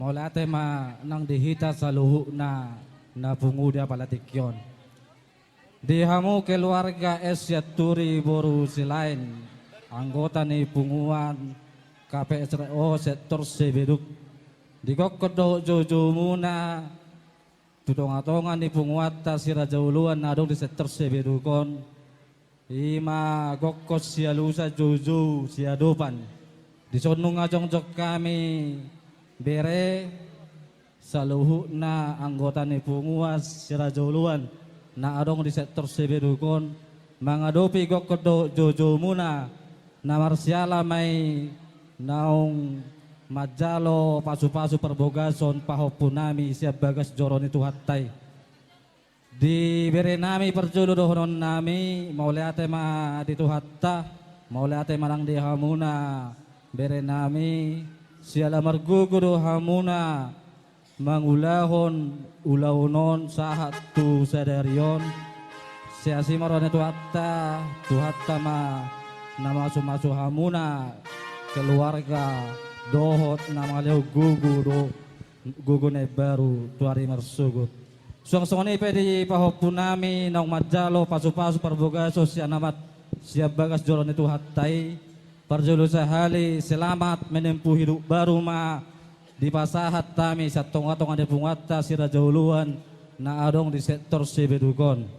maula tema nang dihita sa luhu na punguda palatikyon. Dihamu keluarga Esyaturi Boru Silain, anggota ni punguan KPSRO sektor Sebeduk. Dikokkodo jojo muna tutong-atongan ni punguata si Rajauluan nadong di sektor Sebedukon. Ima gokos sialusa jojo siadopan. Disonong ngajong-jok kami bere sa luhu na anggota ni punguas si Rajauluan na adong di sektor Sebedukon. Mga dopi gokkodo jojo muna na marsyala may naong majalo pasu-pasu perbogason pahopunami siap bagas joron itu hatay. Diberi nami perjodohan nami mauliate ma ditu hatta mauliate malang di hamuna beri nami siala margugudo hamuna mangulahon ulaunon sahat tu sadarion siasi maron itu hatta tu hatta ma nama masu hamuna keluarga dohot nama leo gugu ne baru tuari marsugut suang ini pedi pahopunami nang majalo pasu-pasu perboga sosial namat siap bagas joron itu hatai perjulu sehali selamat menempuh hidup baru ma di pasahat tami satong-atong ade pungata si Rajauluan na adong di sektor Sebedukon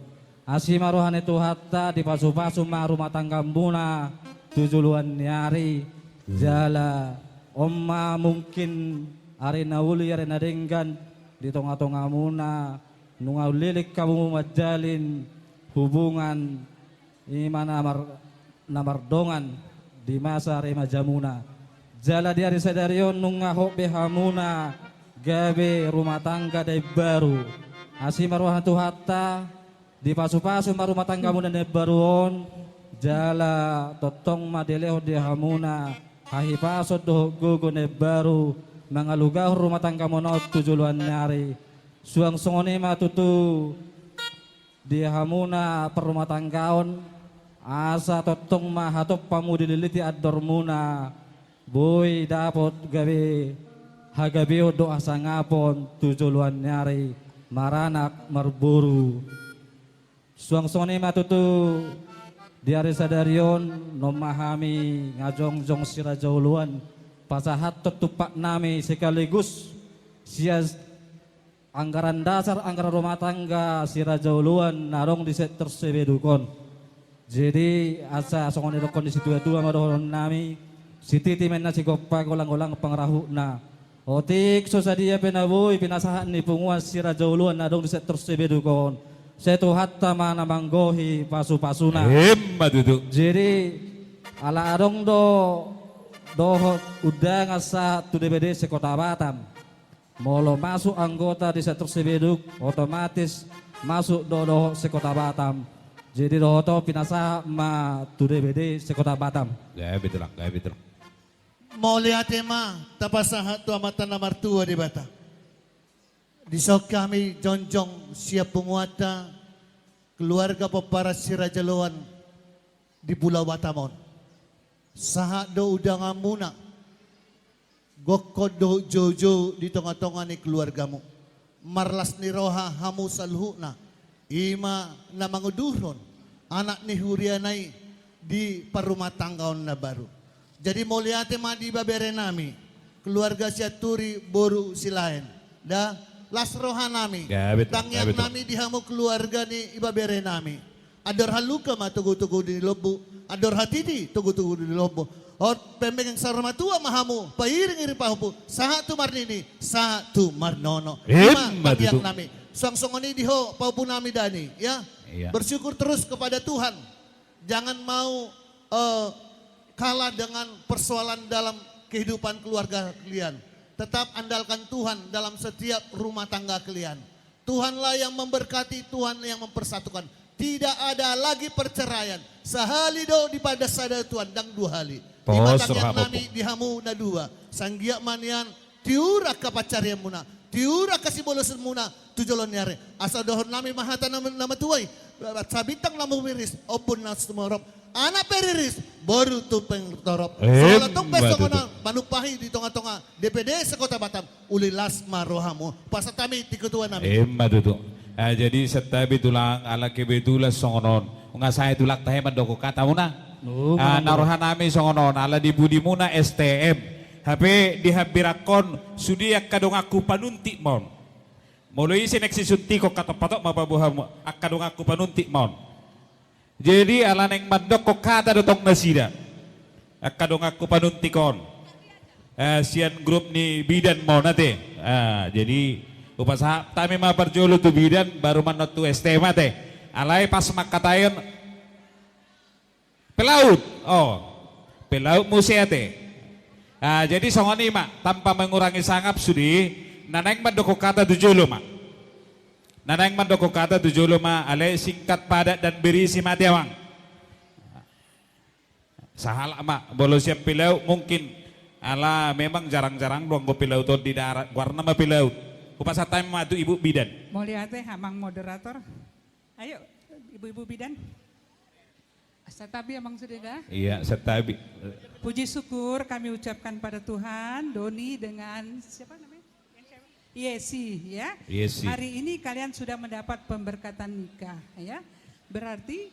asimaruhan itu hatta di pasu-pasu ma rumah tangga muna tujuluan nyari jala Oma mungkin arena wuli arena denggan di tonga-tonga muna nungau lilik kamu majalin hubungan imana namardongan di masa rema jamuna jala di hari sadarion nunga hobe hamuna gabe rumah tangga dari baru asimaruhan tu hatta di pasu-pasu rumah tangga muna dari baruon jala totong madeleho di hamuna hahi pasod do gugone baru mangalugah rumah tangga mono tujuluan nyari suang songone matutu di hamuna perumah tanggaon asa totong mahatop pamu dililiti ador muna boy dapot gabe hagabe do asa ngapon tujuluan nyari maranak marburu suang songone matutu di hari sadarion nomahami ngajong-jong si Rajauluan pasahat tetupak nami sekaligus sia anggaran dasar anggaran rumah tangga si Rajauluan narong di sektor Sebedukon jadi asa songon itu kondisi tua-tua madohon nami si titi menna si gopa golang-golang pangrahu na otik sosadia penaboy pinasahan ni punguas si Rajauluan narong di sektor Sebedukon setu hatta mana manggohi pasu-pasuna. Duduk. Jadi ala adong dohot udah ngasa tu DPD sekota Batam. Molo masuk anggota di sektor Sebeduk otomatis masuk dohot sekota Batam. Jadi dohoto pinasa ma tu DPD sekota Batam. Gaya betul. Mau lihat ma tapasahat tu amatan nomor 2 di Batam. Disok kami jonjong siap penguata keluarga pepara si Rajauluan di Pulau Batamon. Sahat do udang amuna gokod do jojo di tengah-tengah ni keluargamu. Marlas ni roha hamu salhuna ima na manguduron anak ni hurianai di parumah tanggaon na baru. Jadi mau lihat ma di babere nami keluarga Syaturi Boru Silain. Dah las rohanami, tangyang nami dihamu keluarga ni ibabere nami. Ador haluka ma tugu-tugu di lobo, ador hatiti tugu-tugu di lobo. Or pembeng yang sarmatua mahamu, pairing iri pahupu, satu marnini, satu marnono. Lima tangyang nami. Sang-songoni diho pahupu nami dani, ya. Bersyukur terus kepada Tuhan. Jangan mau kalah dengan persoalan dalam kehidupan keluarga kalian. Tetap andalkan Tuhan dalam setiap rumah tangga kalian. Tuhanlah yang memberkati, Tuhan yang mempersatukan. Tidak ada lagi perceraian. Sehali do di pada sada Tuhan dang 2 hali. Lima tangyang nami dihamu na 2. Sanggia manian tiura kapacarian muna. Tiura kasih bolosan muna tujolon nyare. Asa dohon nami mahata nama tuai. Sabitang namu miris. Opun nas tumorop. anak periris baru tupeng torop. Em, Soalnya tong beso betul. na manupahi di tengah-tengah DPD sa Kota Batam uli lasma rohamo. Pasat kami ti ketua namin. Matuto. Jadi setabi tulang ala kebetulan songonon. Unga saya tulak tahe mandoko kata muna. No, Naruhan namin songonon ala di budi muna STM. Hape dihabirakon sudi akadong aku panunti mon. Mulai sineksisunti ko katapatok mababuha mo akadong aku panunti mon. Jadi ala neng mandok ko kata dotong nasida. Akadong aku panunti kon. Sian grup ni bidan mon nate. Jadi upasaha kami maparjolo tu bidan baru manot tu STM teh. Alai pas makatayon pelaut. Oh. Pelaut musea teh. Jadi songoni mak tanpa mengurangi sangap sudi naneng mandoko kata tujulo mak. Naneng mandoko kata tujulo mak alai singkat padat dan berisi matiawang. Sahala mak bolo siap pelaut mungkin ala memang jarang-jarang dong go pelaut di darat warna mah pelaut. Upasa time matu ibu bidan. Mau lihat teh amang moderator. Ayo ibu-ibu bidan. Tapi amang sudah dah. Iya, setabi. Puji syukur kami ucapkan pada Tuhan, Doni dengan siapa namanya? Yesi ya. Yesi. Hari ini kalian sudah mendapat pemberkatan nikah ya. Berarti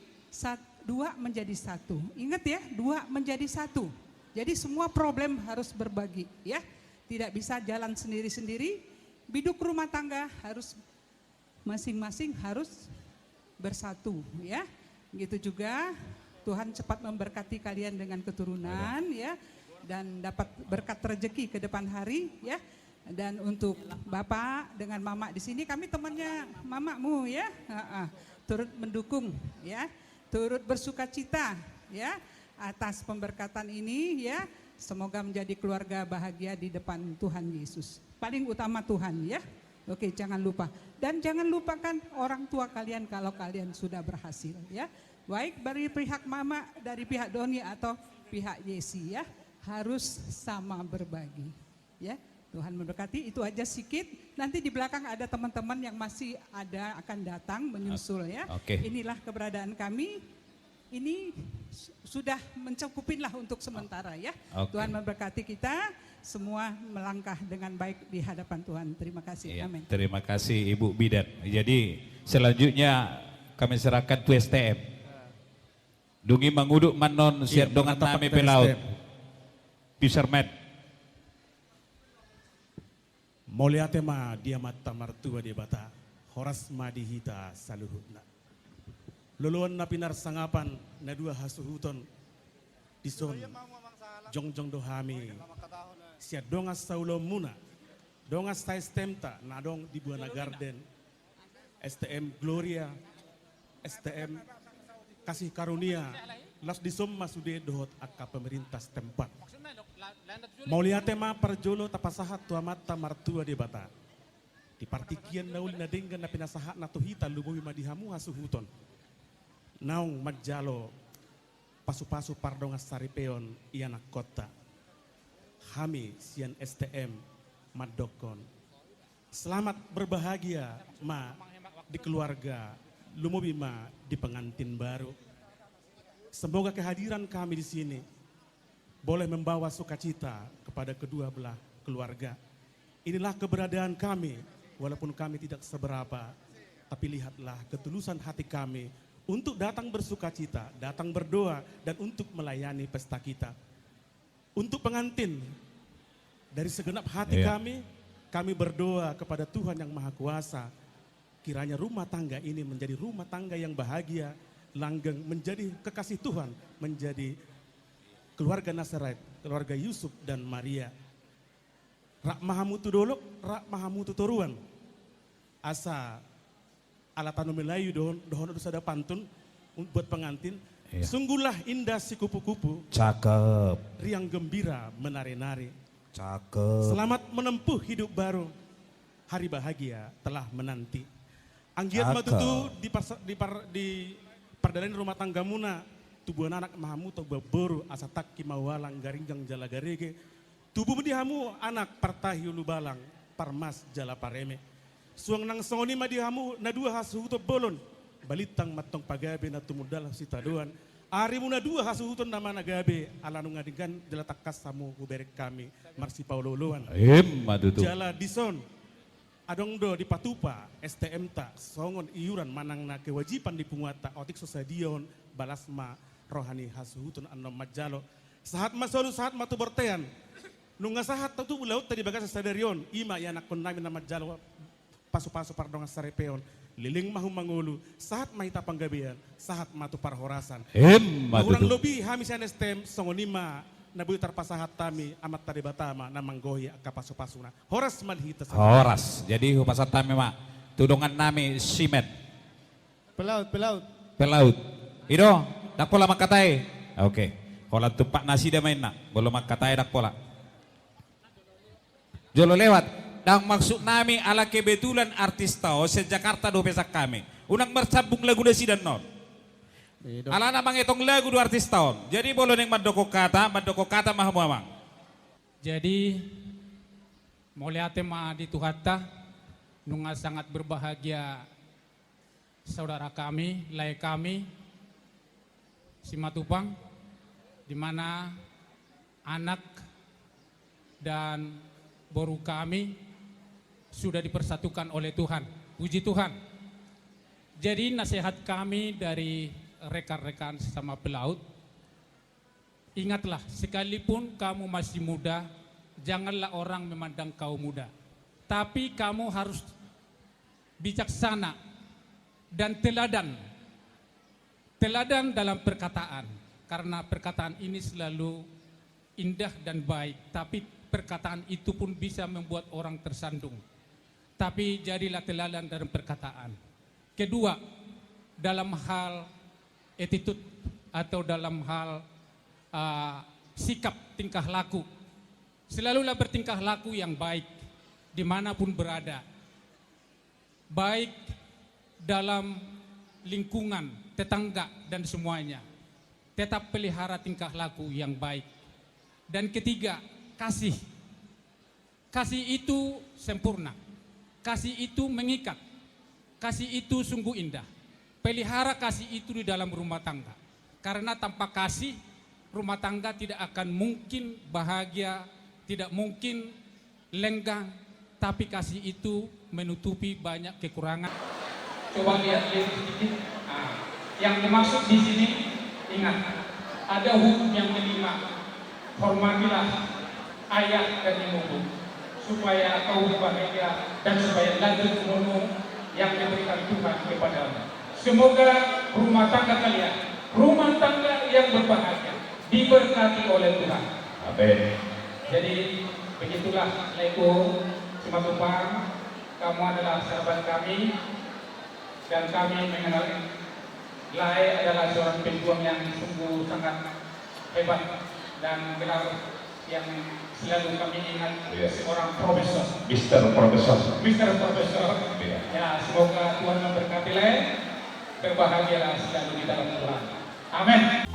dua menjadi satu. Ingat ya, dua menjadi satu. Jadi semua problem harus berbagi ya. Tidak bisa jalan sendiri-sendiri. Biduk rumah tangga harus masing-masing harus bersatu ya. Gitu juga Tuhan cepat memberkati kalian dengan keturunan ya dan dapat berkat rezeki ke depan hari ya. Dan untuk Bapak dengan Mama di sini kami temannya mamamu ya. Turut mendukung ya, turut bersukacita ya atas pemberkatan ini ya. Semoga menjadi keluarga bahagia di depan Tuhan Yesus. Paling utama Tuhan ya. Oke, jangan lupa. Dan jangan lupakan orang tua kalian kalau kalian sudah berhasil ya. Baik dari pihak Mama, dari pihak Doni atau pihak Yesi ya. Harus sama berbagi ya. Tuhan memberkati, itu aja sedikit. Nanti di belakang ada teman-teman yang masih ada akan datang menyusul ya. Oke. Inilah keberadaan kami. Ini sudah mencukupin lah untuk sementara ya. Oke. Tuhan memberkati kita semua melangkah dengan baik di hadapan Tuhan. Terima kasih. Iya, Amin. terima kasih Ibu Bidan. Jadi selanjutnya kami serahkan tu STM. Dungi manguduk manon siap dongan nami pelaut. Fisherman. Mulia tema dia mata martua di bata. Horas madihita saluhutna. Luluan na pinar sangapan na dua hasuhuton. Dison. Jongjong dohami. Sia dongas saulo muna. Dongas tais temta na dong di Buana Garden. STM Gloria. STM Kasih Karunia. Las disom masude dohot akka pemerintah setempat. Mulia tema parjolo tapasahat tua mata martua di bata. Di partikian naul na denggan na pinasahat na tuhita lumuhi madihamu hasuhuton. Naung majalo pasu-pasu pardongas saripeon ianak kota. Hami sian STM madokon. Selamat berbahagia ma di keluarga lumubi ma di pengantin baru. Semoga kehadiran kami di sini boleh membawa sukacita kepada kedua belah keluarga. Inilah keberadaan kami, walaupun kami tidak seberapa, tapi lihatlah ketulusan hati kami untuk datang bersukacita, datang berdoa, dan untuk melayani pesta kita. Untuk pengantin, dari segenap hati kami berdoa kepada Tuhan yang Maha Kuasa, kiranya rumah tangga ini menjadi rumah tangga yang bahagia, langgeng, menjadi kekasih Tuhan, menjadi keluarga Nazaret, keluarga Yusuf dan Maria. Rak mahamutu dolok, rak mahamutu toruan. Asa alatanu melayu dohon ada pantun buat pengantin. Iya. Sungguhlah indah si kupu-kupu, Cakep. riang gembira menari-nari. Cakep. Selamat menempuh hidup baru, hari bahagia telah menanti. Anggiat Cakep. matutu di pardalain rumah tangga muna, tubuh anak mahamu to beberu asatak kimawalang garinggang jala garege. Tubuh madihamu anak partahi ulu balang parmas jala pareme. Suang nang songoni madihamu na dua hasu to bolon. Balitang matong pagabe na tumudal sitaduan. Ari muna dua hasuhuton nama nagabe alanu ngadigan jala takas samu huberek kami marsi pauloloan. Madutu. Jala dison adong do di patupa STM ta songon iuran manang na kewajiban di punguata otik sosadion balasma rohani hasuhuton anom majalo sahat masolu sahat matu bertean nunga sahat tu laut tadi bagas sadarion ima ya anak namin na majalo pasu-pasu pardonga sarepeon liling mahu mangulu saat mahita panggabian saat matu parhorasan urang Madutu. lobi hamisan STM songonima nabuy tarpasahat tami amat tadi batama namanggohi kapasu-pasuna horas malhita Horas. Jadi hupasat kami mak. Tudungan nami simet. Pelaut, pelaut. Pelaut. Ido, dak pola makatay. Oke. Kalau tupak nasi dah main nak. Belum makatay dak pola. Jolo lewat. Dan maksud nami ala kebetulan artis tau se Jakarta do pesak kami. Unang bersambung lagu dasi dan non. Ala namang itong lagu do artis tahun. Jadi boleh neng mandoko kata mah muamang. Jadi moliate ma di Tuhata nunga sangat berbahagia saudara kami, lai kami Simatupang di mana anak dan boru kami sudah dipersatukan oleh Tuhan. Puji Tuhan. Jadi nasihat kami dari rekan-rekan sesama pelaut, ingatlah sekalipun kamu masih muda, janganlah orang memandang kau muda. Tapi kamu harus bijaksana dan teladan. Teladan dalam perkataan, karena perkataan ini selalu indah dan baik, tapi perkataan itu pun bisa membuat orang tersandung. Tapi jadilah teladan dalam perkataan. Kedua, dalam hal attitude atau dalam hal sikap tingkah laku. Selalulah bertingkah laku yang baik dimanapun berada. Baik dalam lingkungan, tetangga dan semuanya. Tetap pelihara tingkah laku yang baik. Dan ketiga, kasih. Kasih itu sempurna. Kasih itu mengikat. Kasih itu sungguh indah. Pelihara kasih itu di dalam rumah tangga. Karena tanpa kasih, rumah tangga tidak akan mungkin bahagia, tidak mungkin lenggang, tapi kasih itu menutupi banyak kekurangan. Coba lihat sedikit. Yang dimaksud di sini, ingat, ada hukum yang kelima. Hormatilah ayah dan ibumu, supaya kau bahagia dan supaya lanjut umurmu yang diberikan Tuhan kepadamu. Semoga rumah tangga kalian, rumah tangga yang berbahagia, diberkati oleh Tuhan. Amin. Jadi begitulah Leko Simatupang, kamu adalah sahabat kami dan kami mengenal Lai adalah seorang pejuang yang sungguh sangat hebat dan gelar yang selalu kami ingat, seorang profesor. Mr. Profesor. Mr. Profesor. Ya, semoga Tuhan memberkati Lai. Berbahagialah selalu di dalam Tuhan. Amin.